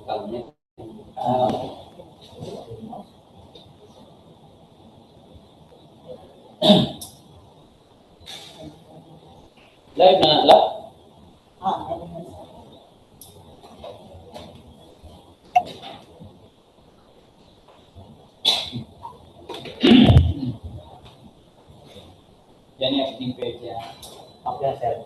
Live na, live? Yan yung acting page yan. Okay, sir.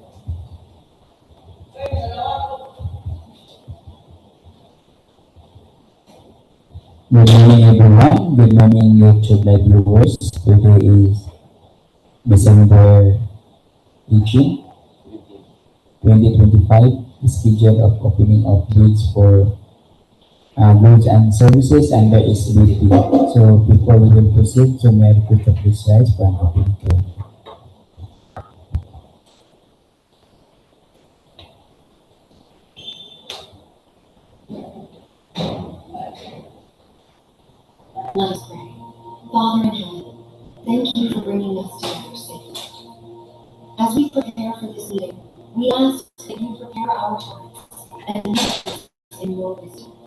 Good morning, everyone. Good morning, YouTube live viewers. Today is December 18, 2025. Schedule of opening of bids for goods and services under SDLG. So before we will proceed, so may I request the please rise for an opening prayer. Let us pray. Father in heaven, thank you for bringing us together safely. As we prepare for this meeting, we ask that you prepare our hearts and lead us in your wisdom.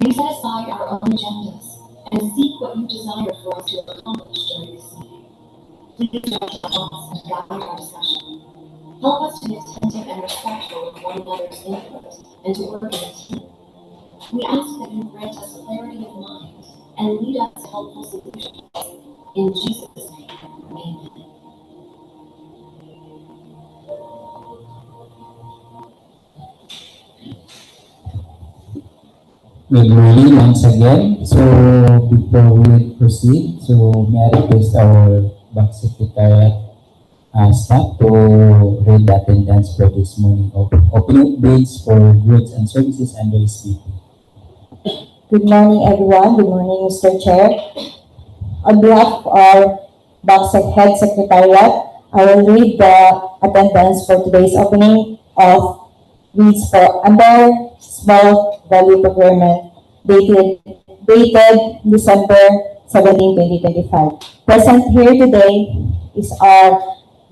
We set aside our own agendas and seek what you desire for us to accomplish during this meeting. Please direct our thoughts and guide our discussion. Help us to be attentive and respectful of one another's input and to work as a team. We ask that you grant us clarity of mind and lead us to helpful solutions. In Jesus' name, amen. Good morning once again. So before we proceed, so may I request our Bank Secretariat staff to read the attendance for this morning of opening bids for goods and services under SBP. Good morning, everyone. Good morning, Mr. Chair. On behalf of our Bank Head Secretariat, I will read the attendance for today's opening of bids for under small value procurement dated December 17, 2025. Present here today is our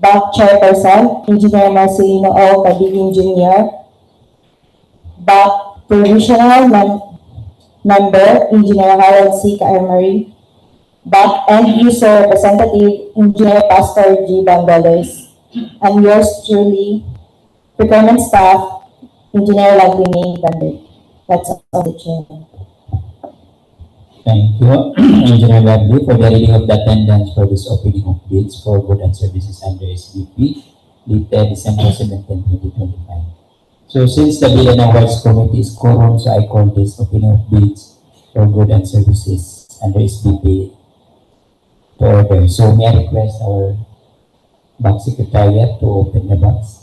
Bank Chairperson, Engineer Marcelino O. Cadigin Jr., Bank Provisional Member, Engineer Harold C. Kaemari, Bank End User Representative, Engineer Pastor G. Bandoles, and yours truly, Procurement Staff, Engineer Lagwini Bander. That's all, the Chair. Thank you, Engineer Wadley, for the reading of the attendance for this opening of bids for goods and services under SBP, dated December 17, 2025. So since the Bid and Awards Committee is quorum, so I call this opening of bids for goods and services under SBP to order. So may I request our Bank Secretariat to open the box.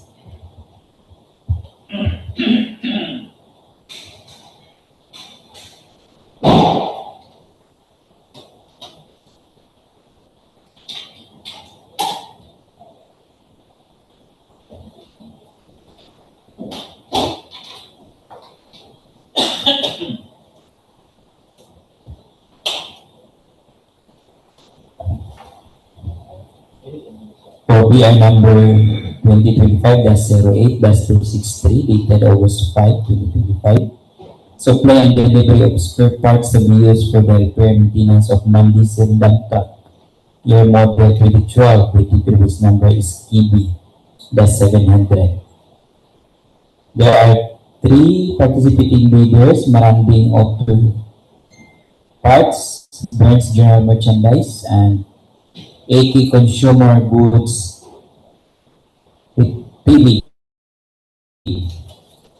For BI number 2025-08-263 dated August 5, 2025, supply and delivery of spare parts to be used for the repair and maintenance of Mini Dumptruck Year Model 2012, the DPWH number is KB-700. There are 3 participating bidders: Maranding Auto Parts, Burns General Merchandise, and AK Consumer Goods PB.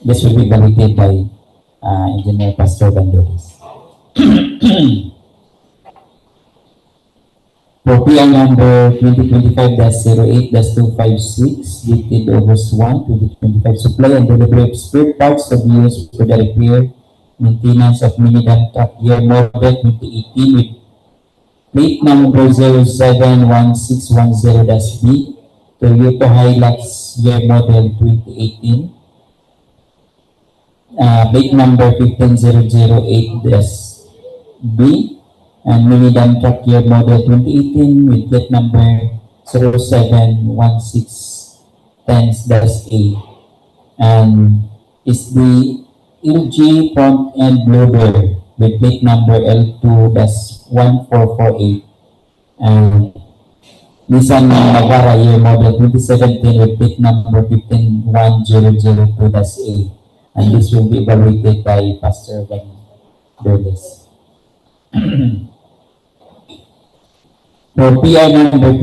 This will be validated by Engineer Pastor Bandoles. For PI number 2025-08-256, dated August 1, 2025, supply and delivery of spare parts to be used for the repair, maintenance of Mini Dumptruck Year Model 2018 with plate number 071610-B, Toyota Hilux Year Model 2018, plate number 15008-B, and Mini Dumptruck Year Model 2018 with plate number 071610-A, and is the SDLG Front End Loader with plate number L2-1448 and Nissan Navara Year Model 2017 with plate number 15102-A, and this will be evaluated by Pastor Van Verdes. For PR number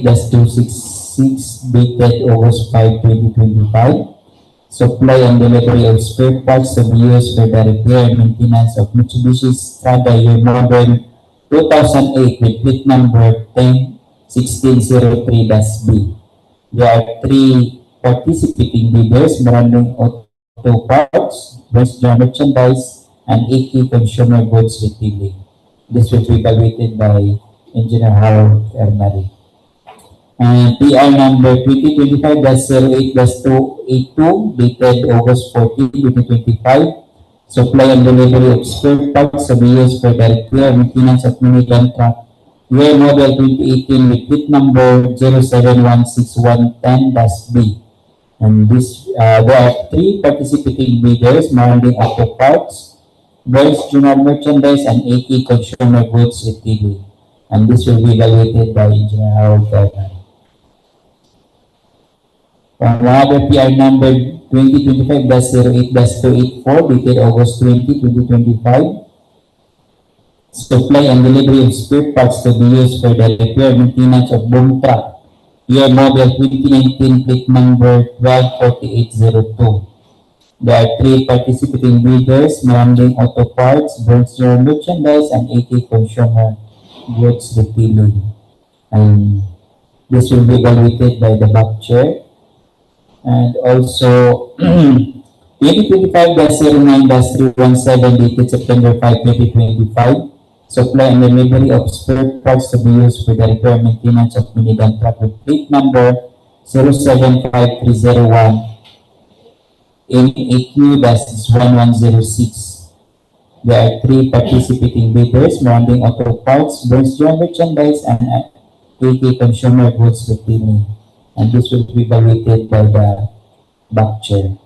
2025-08-266 dated August 5, 2025, supply and delivery of spare parts to be used for the repair and maintenance of Mitsubishi Strada Year Model 2008 with plate number 101603-B. There are 3 participating bidders: Branding Auto Parts, Best General Merchandise, and AK Consumer Goods Retailing. This will be evaluated by Engineer Harold Ernari. And PR number 2025-08-282 dated August 14, 2025. Supply and delivery of spare parts to be used for the repair and maintenance of Mini Dumptruck Year Model 2018 with plate number 07161110-B. And there are 3 participating bidders: Maranding Auto Parts, Burns General Merchandise, and AK Consumer Goods Retailing. And this will be evaluated by Engineer Harold Ernari. Another PR number 2025-08-284 dated August 20, 2025. Supply and delivery of spare parts to be used for the repair and maintenance of boom truck Year Model 2019 plate number 124802. There are 3 participating bidders: Maranding Auto Parts, Burns General Merchandise, and AK Consumer Goods Retailing. And this will be evaluated by the back chair. And also 2025-09-317 dated September 5, 2025. Supply and delivery of spare parts to be used for the repair and maintenance of Mini Dumptruck with plate number 075301 in AQ-1106. There are 3 participating bidders: Maranding Auto Parts, Burns General Merchandise, and AK Consumer Goods Retailing. And this will be evaluated by the back chair.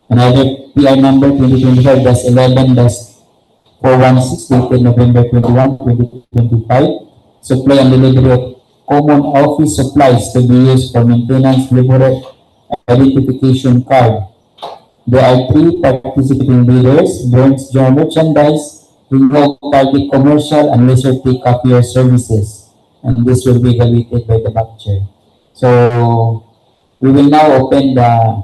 Another PR number 2025-11-416 dated November 21, 2025. Supply and delivery of common office supplies to be used for maintenance laborer identification card. There are 3 participating bidders: Burns General Merchandise, Ringo Target Commercial, and Laser Take Copier Services. And this will be evaluated by the back chair. So we will now open the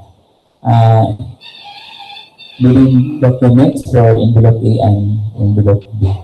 bidding documents for envelope A and envelope B.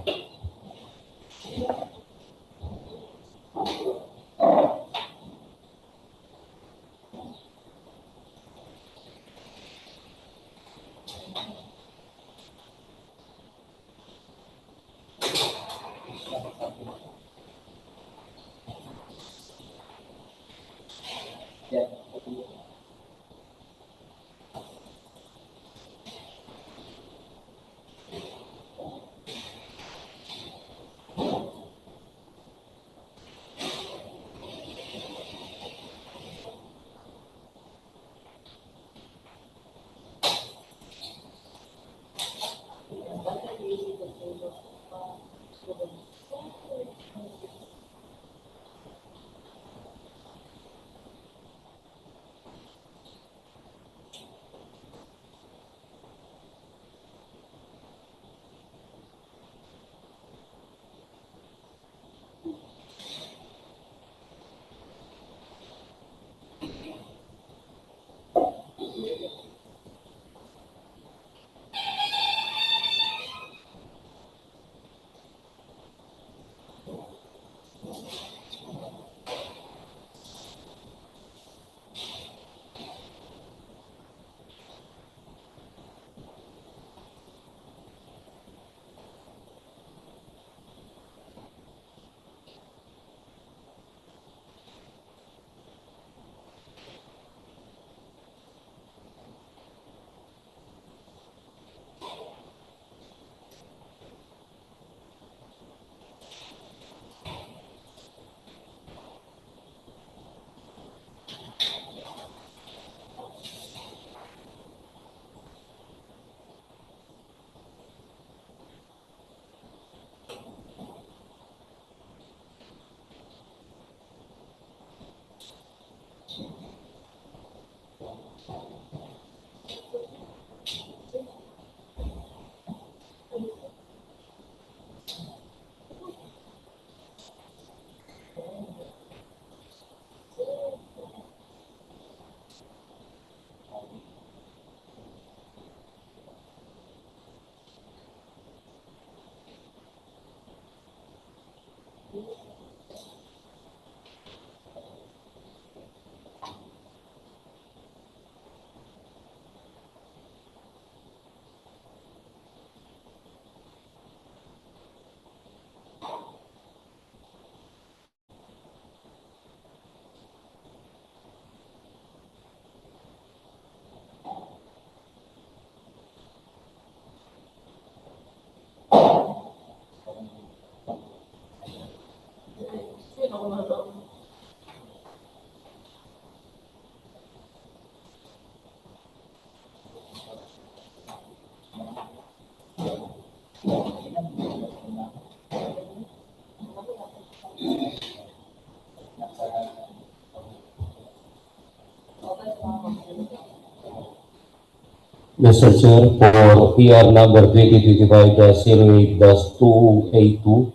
Mr. Chair, for PR number 2025-08-282,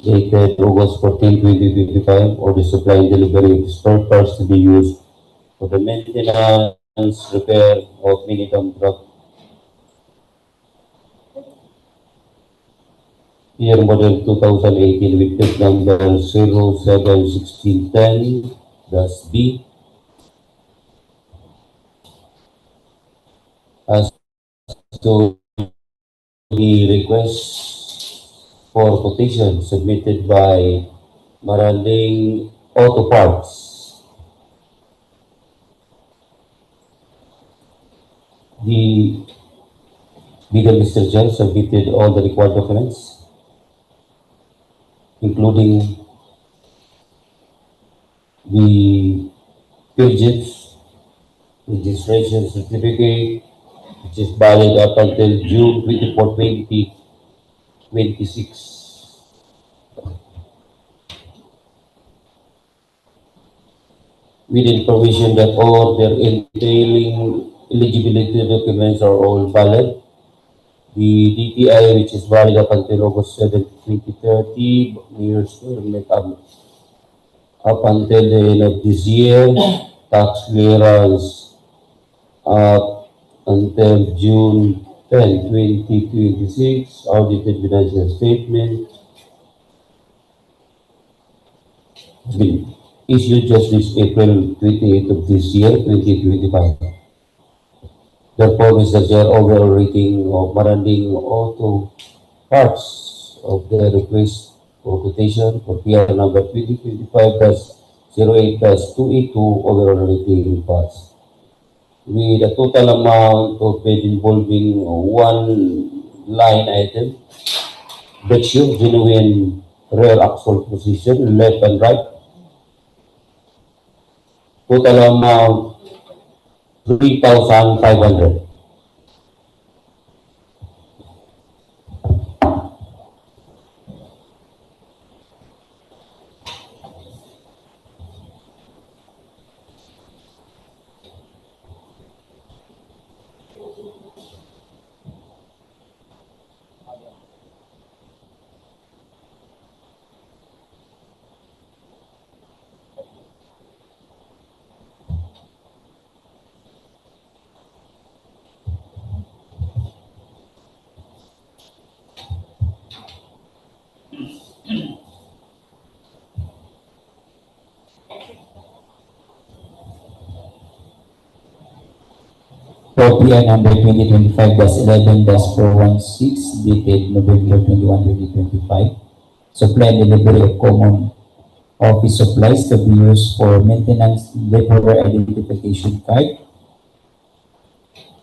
dated August 14, 2025, or the supply and delivery of spare parts to be used for the maintenance, repair of mini dumptruck year model 2018 with tag number 071610-B as to the request for quotation submitted by Maranding Auto Parts. The bidder, Mr. Chair, submitted all the required documents, including the pages, registration certificate, which is valid up until June 24, 2026. With information that all their entailing eligibility documents are all valid. The DTI, which is valid up until August 7, 2030, years permit up until the end of this year, tax clearance up until June 10, 2026, audited financial statement has been issued just this April 28 of this year, 2025. Therefore, Mr. Chair, overall rating of Maranding Auto Parts of the request for quotation for PR number 2025-08-282 overall rating pass. With a total amount of bid involving one line item, brake shoe, genuine rear axle position, left and right. Total amount 3,500. For PR number 2025-11-416, dated November 21, 2025, supply and delivery of common office supplies to be used for maintenance laborer identification card,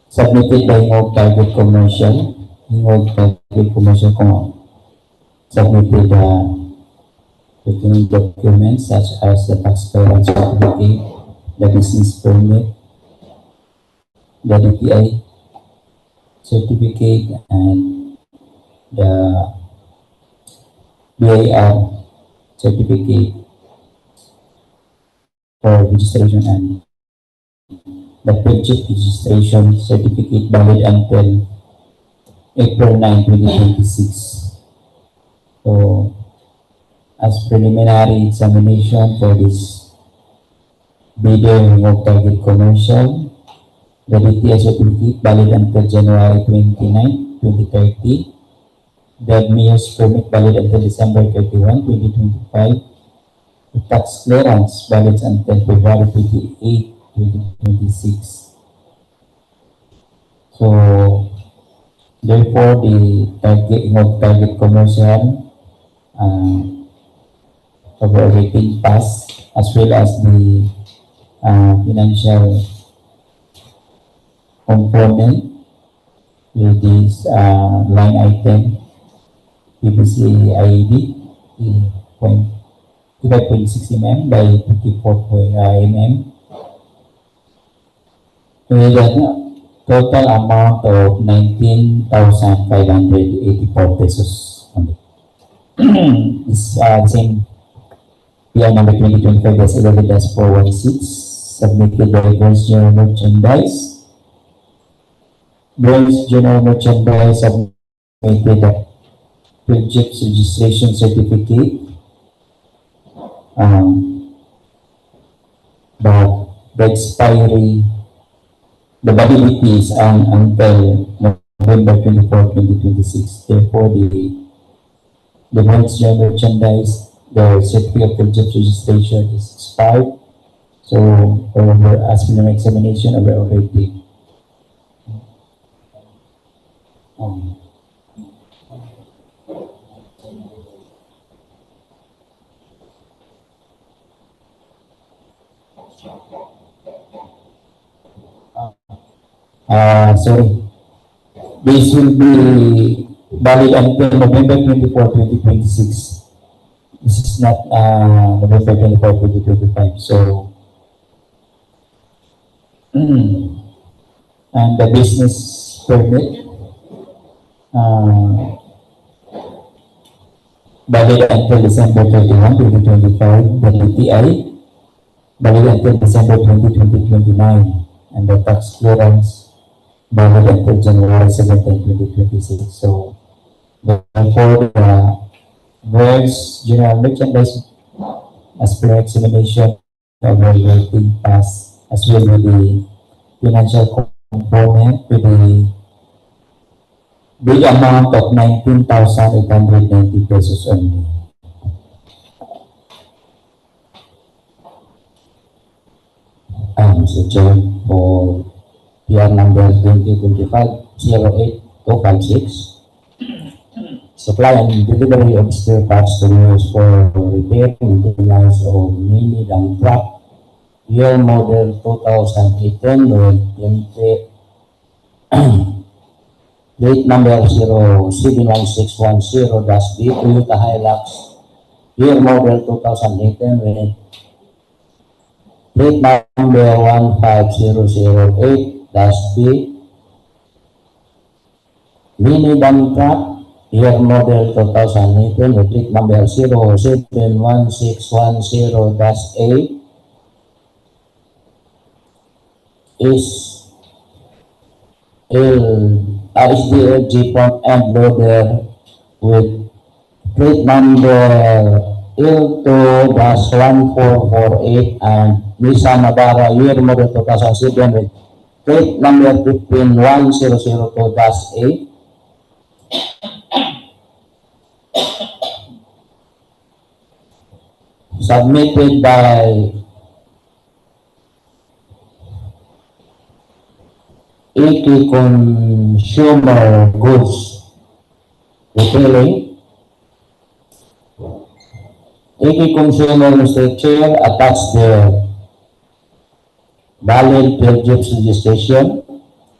submitted by Ingog Target Commercial. Ingog Target Commercial submitted documents such as the tax clearance certificate, the business permit, the DTI certificate, and the BIR certificate for registration, and the project registration certificate valid until April 9, 2026. So, as preliminary examination for this bidder of Target Commercial, the DTI certificate valid until January 29, 2030. The mayor's permit valid until December 31, 2025. The tax clearance valid until February 28, 2026. So, therefore, the target commercial overall rating pass, as well as the financial component with this line item PVC IED 25.6 mm by 54 mm with a total amount of 19,584 pesos only. This same PR number 2025-11-416 submitted by General Merchandise Bronze general merchandise submitted a project registration certificate. But the expiry, the validity is until November 24, 2026. Therefore, the bronze general merchandise, the certificate of project registration is expired. So, we're asking an examination of the already. Sorry. This will be valid until November 24, 2026. This is not November 24, 2025. So, and the business permit valid until December 31, 2025. The DTI valid until December 2029. And the tax clearance valid until January 17, 2026. So, therefore, the words general merchandise as per examination of the rating pass, as well as the financial component with the big amount of 19,890 pesos only. Mr. Chair, for PR number 2025-08256, supply and delivery of spare parts to use for repair and maintenance of Mini Dumptruck Year Model 2018 with plate number 071610-B Toyota Hilux Year Model 2018 with plate number 15008-B Mini Dumptruck Year Model 2018 with plate number 071610-A is SDLG Front End Loader with plate number L2-1448 and Nissan Navara Year Model 2007 with plate number 15002-A submitted by AK Consumer Goods Retailing. AK Consumer, Mr. Chair, attached the valid project registration,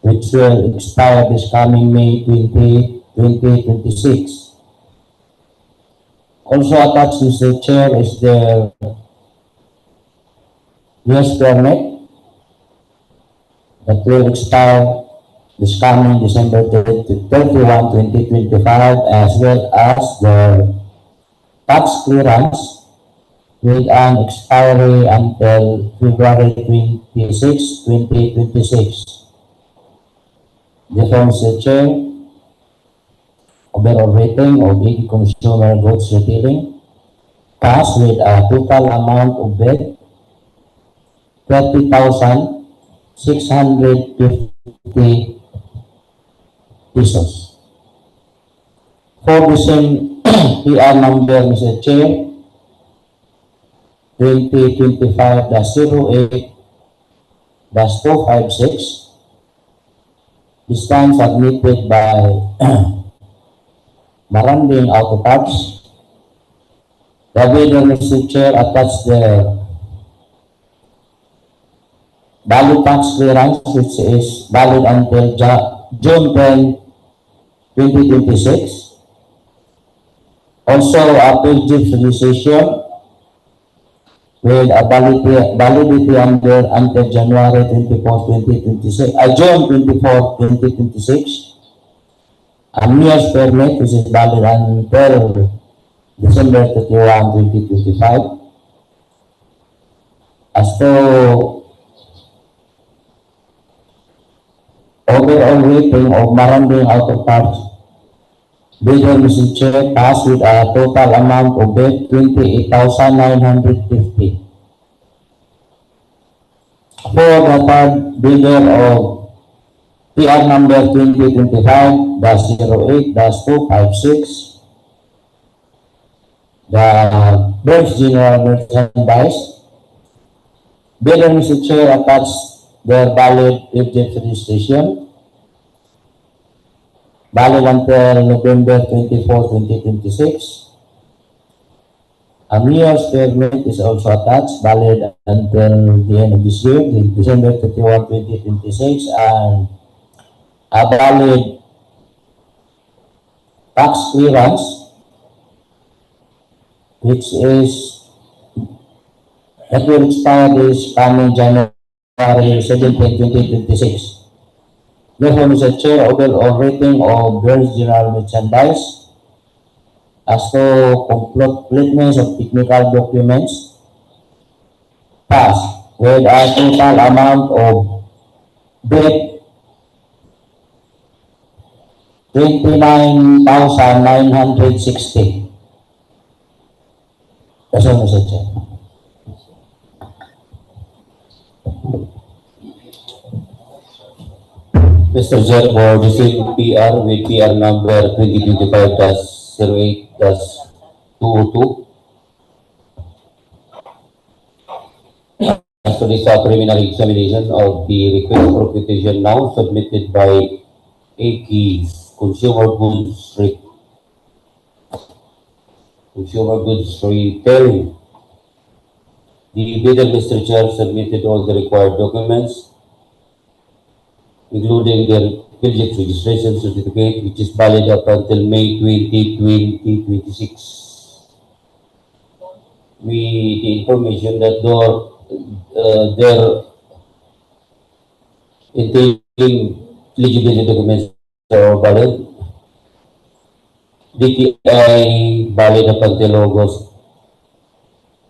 which will expire this coming May 20, 2026. Also attached, Mr. Chair, is the US permit that will expire this coming December 31, 2025, as well as the tax clearance with an expiry until February 26, 2026. Therefore, Mr. Chair, overall rating of big consumer goods retailing passed with a total amount of bid 30,650 pesos. For the same PR number, Mr. Chair, 2025-08-256, this time submitted by Maranding Auto Parts. The bidder, Mr. Chair, attached the valid tax clearance, which is valid until June 10, 2026. Also, a project registration with a validity until January 24, 2026, June 24, 2026. A year's permit, which is valid until December 31, 2025. As to overall overall rating of Maranding out of parts bidder Mr. Chair passed with a total amount of bid 28,950. For the third bidder of PR number 2025-08-256, the Branch General Merchandise, bidder Mr. Chair attached their valid FJ registration, valid until November 24, 2026. A mayor's permit is also attached, valid until the end of this year, December 31, 2026, and a valid tax clearance, which is, that will expire this coming January 17, 2026. Therefore, Mr. Chair, overall rating of Branch General Merchandise as to completeness of technical documents passed with a total amount of bid 29,960. That's all, Mr. Chair. Mr. Chair, for the same PR with PR number 2025-08-202. As to this preliminary examination of the request for quotation now submitted by AK Consumer Goods Retailing. The bidder, Mr. Chair, submitted all the required documents, including their Hilux registration certificate, which is valid up until May 20, 2026. The information that their entailing eligibility documents are valid. DTI valid up until August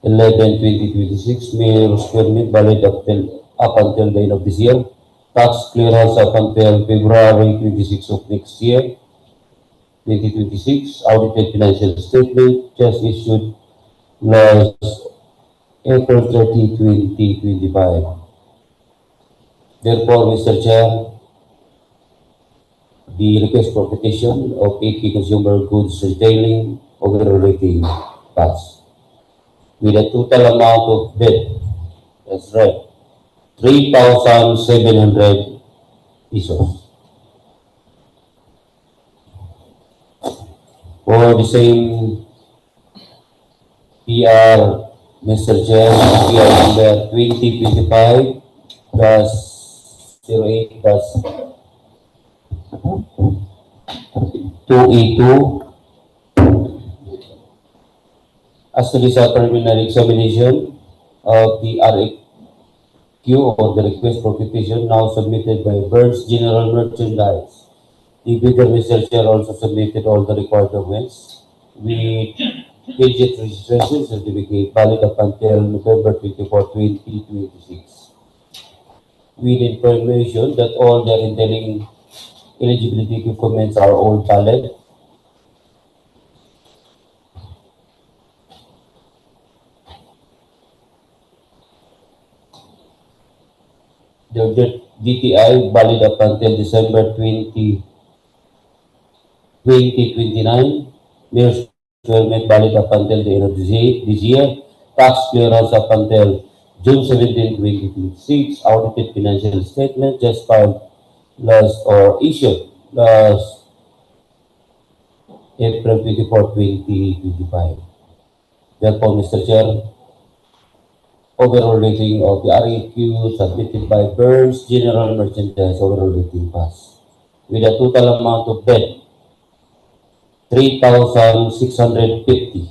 11, 2026. Mayor's permit valid up until the end of this year. Tax clearance up until February 26 of next year, 2026. Audited financial statement just issued last April 30, 2025. Therefore, Mr. Chair, the request for petition of AK Consumer Goods Retailing overall rating passed with a total amount of bid, that's right, 3,700 pesos. For the same PR, Mr. Chair, PR number 2025-08-282. As to this preliminary examination of the RFQ or the request for petition now submitted by Branch General Merchandise. The bidder, Mr. Chair, also submitted all the required documents with digit registration certificate valid up until November 24, 2026. With information that all their entailing eligibility documents are all valid. The DTI valid up until December 2029. Mayor's permit valid up until the end of this year. Tax clearance up until June 17, 2026. Audited financial statement just filed last or issued last April 24, 2025. Therefore, Mr. Chair, overall rating of the RFQ submitted by Branch General Merchandise overall rating pass with a total amount of bid 3,650.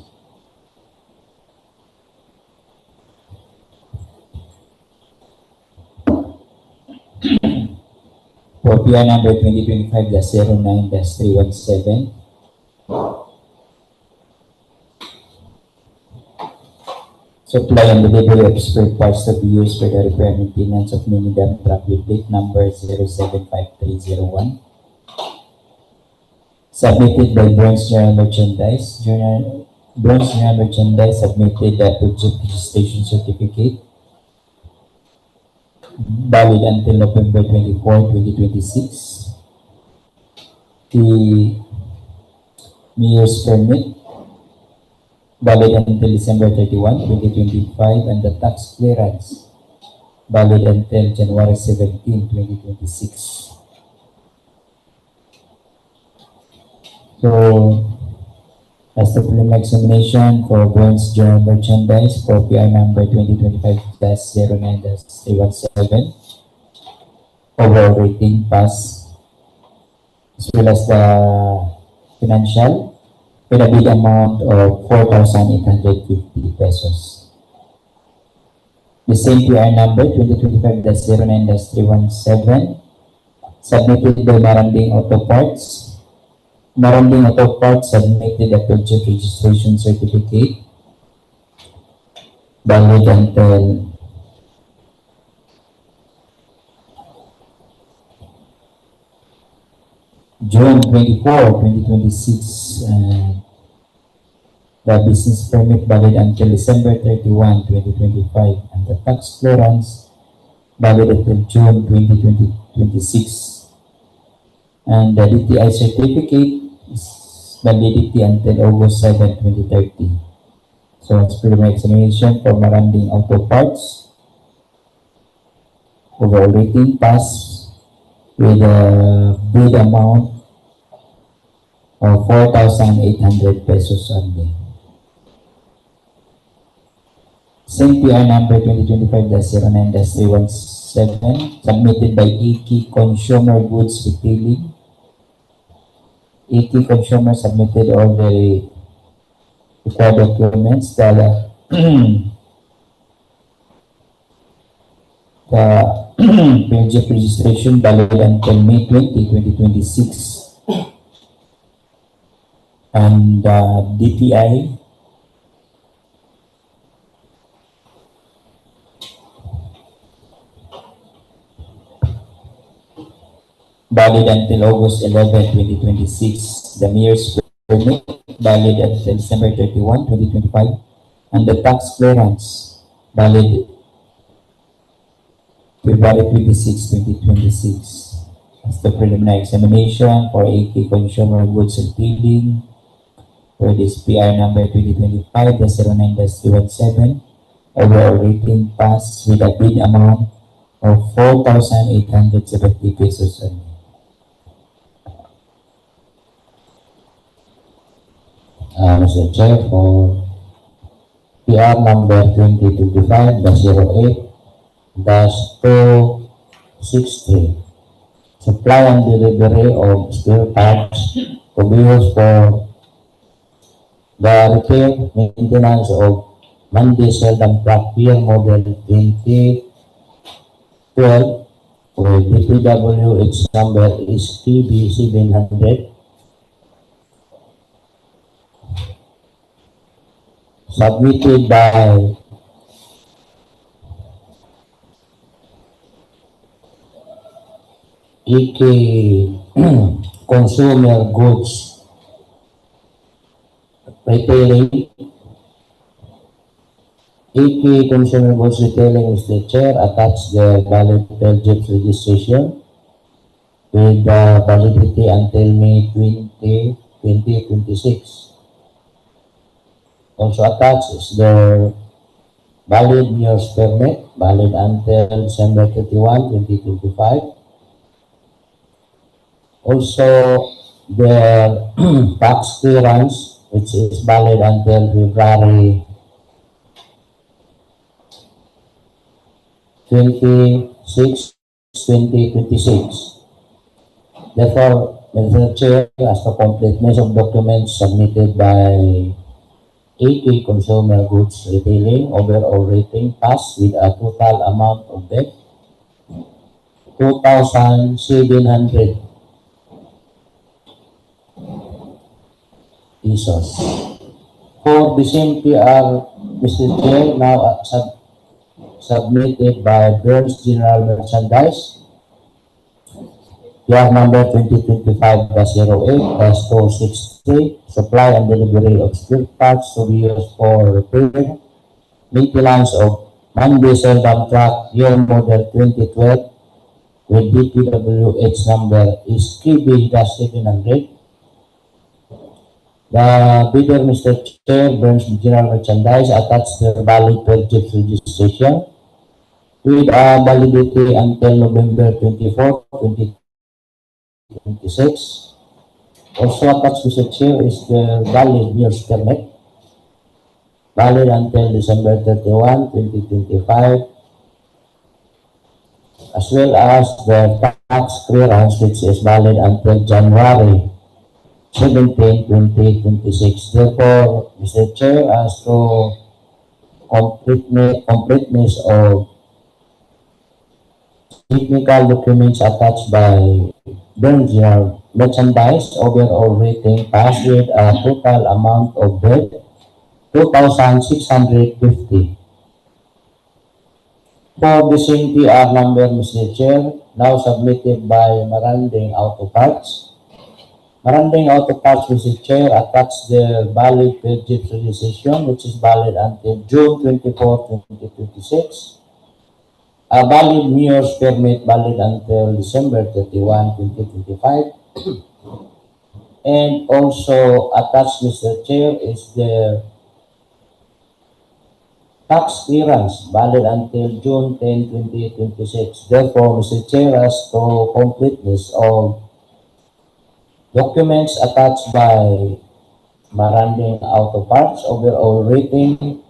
For PR number 2025-09-317, supply and delivery of spare parts to be used for the repair and maintenance of Mini Dumptruck with plate number 075301. Submitted by Bronze General Merchandise. Bronze General Merchandise submitted the project registration certificate valid until November 24, 2026. The mayor's permit valid until December 31, 2025, and the tax clearance valid until January 17, 2026. So, as the preliminary examination for Bronze General Merchandise for PI number 2025-09-317, overall rating pass, as well as the financial, with a bid amount of 4,850 pesos. The same PI number 2025-09-317, submitted by Maranding Auto Parts. Maranding Auto Parts submitted a project registration certificate valid until June 24, 2026. The business permit valid until December 31, 2025, and the tax clearance valid until June 2026. And the DTI certificate is validity until August 7, 2030. So as per my examination for Maranding Auto Parts, overall rating pass with a bid amount of 4,800 pesos only. Same PR number 2025-09-317, submitted by AK Consumer Goods Retailing. AK Consumer submitted all the required documents. The project registration valid until May 20, 2026. And DPI valid until August 11, 2026. The mayor's permit valid until December 31, 2025. And the tax clearance valid February 26, 2026. As the preliminary examination for AK Consumer Goods Retailing for this PR number 2025-09-317, overall rating pass with a bid amount of 4,870 pesos only. Mr. Chair, for PR number 2025-08-263, supply and delivery of spare parts to be used for the repair maintenance of Mini Dumptruck Year Model 2012 with DPWH number is TB700, submitted by AK Consumer Goods Retailing. AK Consumer Goods Retailing, Mr. Chair, attached the valid project registration with validity until May 20, 2026. Also attached is the valid mayor's permit, valid until December 31, 2025. Also, the tax clearance, which is valid until February 26, 2026. Therefore, Mr. Chair, as the completeness of documents submitted by AK Consumer Goods Retailing, overall rating pass with a total amount of debt 2,700 pesos. For the same PR, Mr. Chair, now submitted by Burns General Merchandise, PR number 2025-08-263, supply and delivery of spare parts to be used for repair, maintenance of non-diesel dump truck year model 2012 with DPWH number is KB-700. The bidder, Mr. Chair, Burns General Merchandise, attached their valid purchase registration with validity until November 24, 2026. Also attached, Mr. Chair, is the valid use permit, valid until December 31, 2025, as well as the tax clearance, which is valid until January 17, 2026. Therefore, Mr. Chair, as to completeness of technical documents attached by Burns General Merchandise, overall rating passed with a total amount of bid 2,650. For the same PR number, Mr. Chair, now submitted by Maranding Auto Parts. Maranding Auto Parts, Mr. Chair, attached their valid purchase registration, which is valid until June 24, 2026. A valid mayor's permit valid until December 31, 2025. And also attached, Mr. Chair, is the tax clearance valid until June 10, 2026. Therefore, Mr. Chair, as to completeness of documents attached by Maranding Auto Parts, overall rating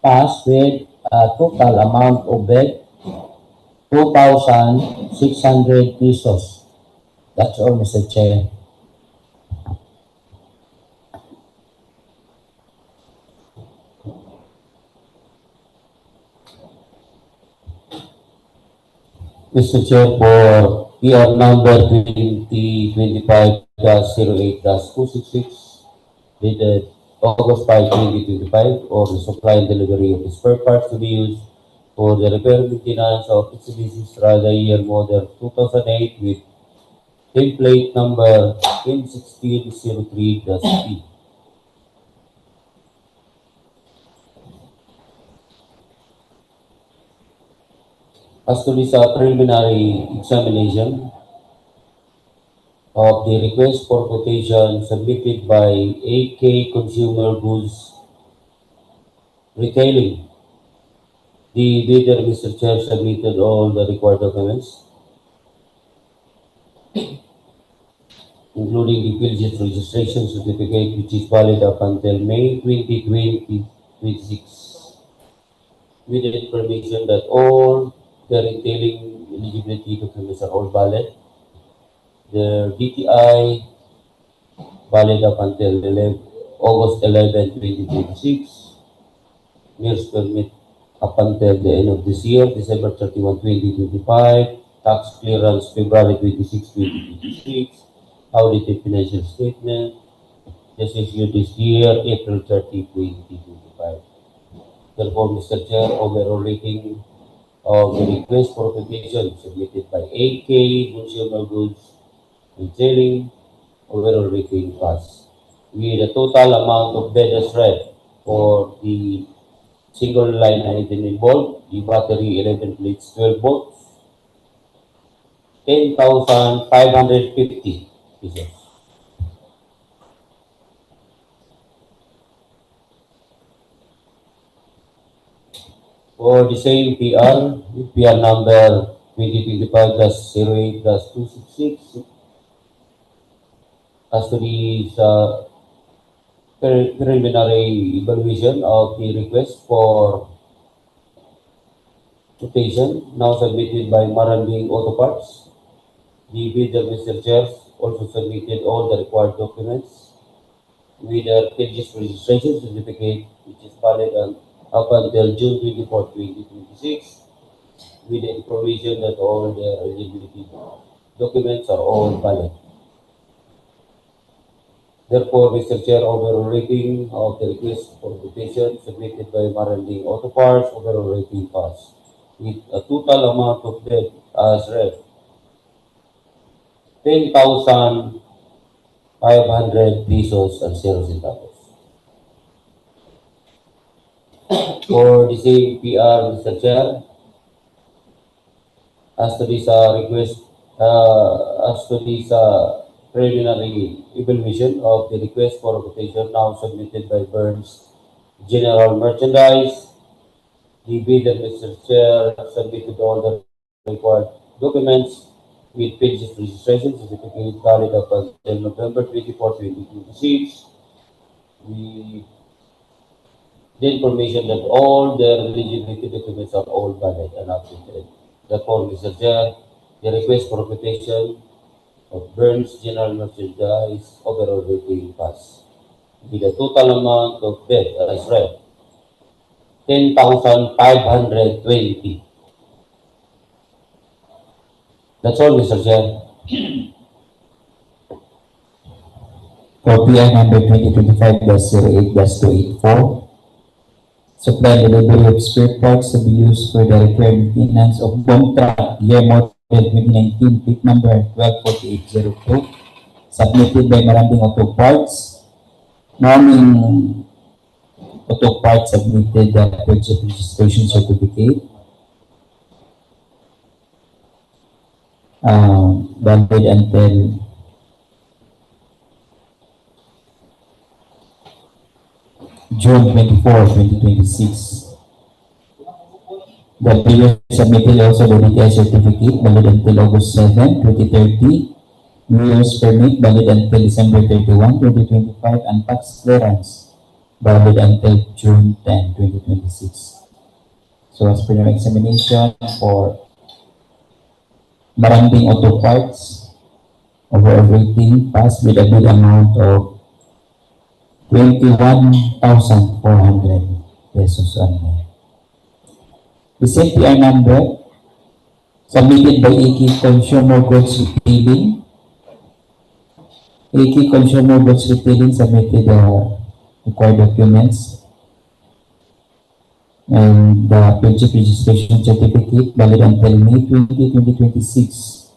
passed with a total amount of bid 2,600 pesos. That's all, Mr. Chair. Mr. Chair, for PR number 2025-08-266, dated August 5, 2025, or the supply and delivery of the spare parts to be used for the repair and maintenance of Mitsubishi Strada Year Model 2008 with template number M1603-P. As to this preliminary examination of the request for quotation submitted by AK Consumer Goods Retailing, the bidder, Mr. Chair, submitted all the required documents, including the purchase registration certificate, which is valid up until May 2026, with the information that all the retailing eligibility documents are all valid. The DTI valid up until August 11, 2026. Mayor's permit up until the end of this year, December 31, 2025. Tax clearance February 26, 2026. Audited financial statement just issued this year, April 30, 2025. Therefore, Mr. Chair, overall rating of the request for quotation submitted by AK Consumer Goods Retailing, overall rating pass, with a total amount of bid as read for the single line item involved, the battery 11 plates 12 volts, 10,550 pesos. For the same PR number 2025-08-266, as to the preliminary evaluation of the request for quotation, now submitted by Maranding Auto Parts. The bidder, Mr. Chair, also submitted all the required documents with their purchase registration certificate, which is valid up until June 24, 2026, with the information that all their eligibility documents are all valid. Therefore, Mr. Chair, overall rating of the request for quotation submitted by Maranding Auto Parts, overall rating pass, with a total amount of debt as read, 10,500 pesos and 0 centavos. For the same PR, Mr. Chair, as to this request, as to this preliminary evaluation of the request for quotation now submitted by Burns General Merchandise, the bidder, Mr. Chair, submitted all the required documents with pages registration certificate valid up until November 24, 2026. The information that all their eligibility documents are all valid and updated. Therefore, Mr. Chair, the request for quotation of Burns General Merchandise overall rating pass with a total amount of debt as read, 10,520. That's all, Mr. Chair. For PI number 2025-08-284, supply delivery of spare parts to be used for the repair and maintenance of Dumptruck Year Model 2019, plate number 124802, submitted by Maranding Auto Parts. Maraming Auto Parts submitted the purchase registration certificate, valid until June 24, 2026. The dealer submitted also the DTI certificate valid until August 7, 2030, New Year's permit valid until December 31, 2025, and tax clearance valid until June 10, 2026. So as per the examination for Maranding Auto Parts, overall rating passed with a bid amount of 21,400 pesos only. The same PR number submitted by AK Consumer Goods Retailing. AK Consumer Goods Retailing submitted the required documents and the purchase registration certificate valid until May 20, 2026,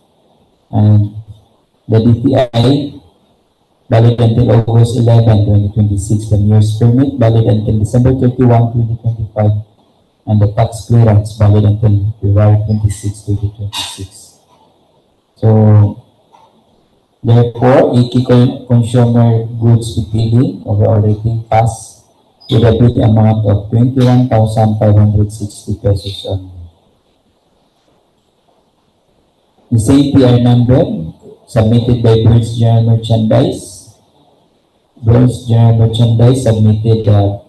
and the DPI valid until August 11, 2026, the year's permit valid until December 31, 2025, and the tax clearance valid until February 26, 2026. So, therefore, AK Consumer Goods Retailing overall rating pass with a bid amount of 21,560 pesos only. The same PR number submitted by Burns General Merchandise. Burns General Merchandise submitted the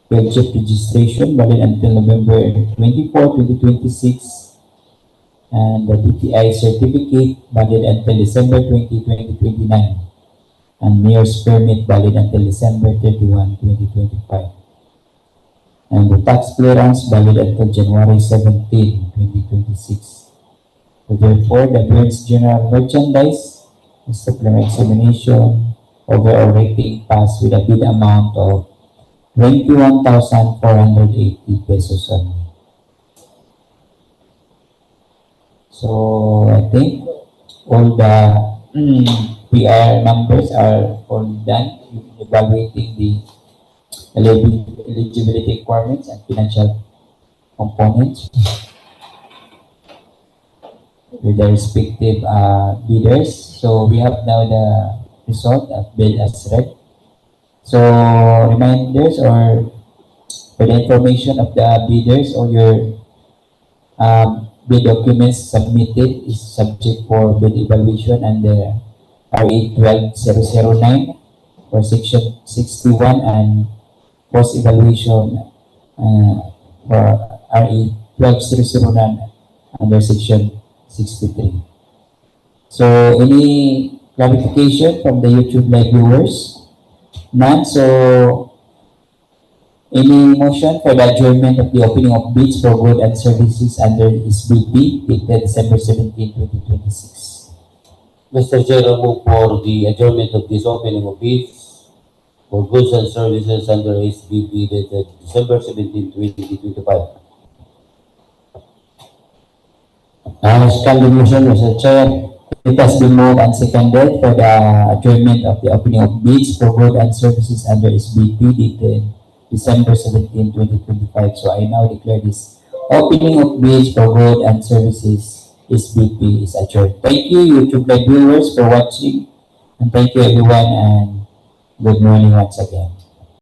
purchase registration valid until November 24, 2026, and the DTI certificate valid until December 20, 2029, and mayor's permit valid until December 31, 2025, and the tax clearance valid until January 17, 2026. So therefore, the Burns General Merchandise supplementary examination overall rating passed with a bid amount of 21,480 pesos only. So I think all the PR numbers are all done evaluating the eligibility requirements and financial components with the respective bidders. So we have now the result of bid as read. So reminders or for the information of the bidders or your bid documents submitted is subject for bid evaluation under RA 12009 for section 61 and post evaluation for RA 12009 under section 63. So any clarification from the YouTube live viewers? None. So any motion for the adjournment of the opening of bids for goods and services under SBP dated December 17, 2026? Mr. Chair, I move for the adjournment of this opening of bids for goods and services under SBP dated December 17, 2025. Second motion, Mr. Chair. It has been moved and seconded for the adjournment of the opening of bids for goods and services under SBP dated December 17, 2025. So I now declare this opening of bids for goods and services SBP is adjourned. Thank you, YouTube live viewers, for watching, and thank you everyone, and good morning once again.